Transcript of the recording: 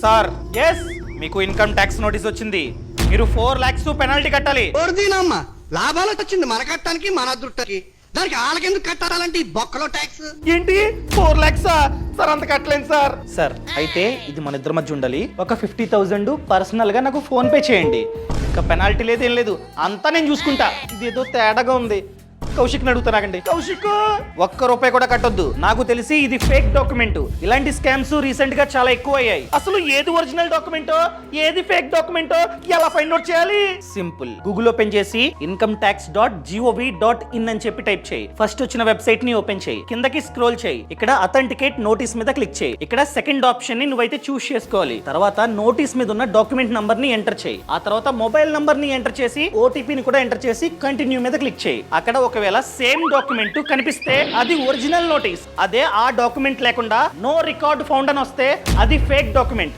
Sir yes మీకు income tax notice వచ్చింది. మీరు 4 lakhs పెనాల్టీ కట్టాలి. ఓర్దీనమ్మా లాభాలు వచ్చింది మన కట్టానికి మన అదృష్టానికి, దానికి వాళ్ళకెందుకు కట్టాలంటే ఈ బొక్కలో ట్యాక్స్ ఏంటి 4 lakhs సార్? అంత కట్టలేను సార్. సార్ అయితే ఇది మన ఇద్దరి మధ్య ఉండాలి. ఒక 50,000 పర్సనల్ గా నాకు ఫోన్ పే చేయండి. ఇంకా పెనాల్టీ లేదు ఏం లేదు, అంతా నేను చూసుకుంటా. ఇదేదో తేడాగా ఉంది. కౌశిక్ అడుగుతానాగండి. కౌశిక్ ₹1 కూడా కట్టొద్దు. నాకు తెలిసి ఇది ఫేక్ డాక్యుమెంట్. ఇలాంటి స్కామ్స్ రీసెంట్ గా చాలా ఎక్కువ అయ్యాయి. అసలు ఏది ఒరిజినల్ డాక్యుమెంటో ఏది ఫేక్ డాక్యుమెంటో ఎలా ఫైండ్ అవుట్ చేయాలి? సింపుల్, గూగుల్ ఓపెన్ చేసి incometax.gov.in అని చెప్పి టైప్ చేయి. ఫస్ట్ వచ్చిన వెబ్సైట్ ని ఓపెన్ చేయి, కిందకి స్క్రోల్ చేయి, ఇక్కడ అథెంటికేట్ నోటీస్ మీద క్లిక్ చేయి. ఇక్కడ సెకండ్ ఆప్షన్ ని నువ్వైతే చూస్ చేసుకోవాలి. తర్వాత నోటీస్ మీద ఉన్న డాక్యుమెంట్ నంబర్ ని ఎంటర్ చేయి. ఆ తర్వాత మొబైల్ నంబర్ ని ఎంటర్ చేసి ఓటీపీ ని కూడా ఎంటర్ చేసి కంటిన్యూ మీద క్లిక్ చేయి. అక్కడ ఒకవేళ సేమ్ డాక్యుమెంట్ కనిపిస్తే అది ఒరిజినల్ నోటీస్. అదే ఆ డాక్యుమెంట్ లేకుండా నో రికార్డ్ ఫౌండ్ అని వస్తే అది ఫేక్ డాక్యుమెంట్.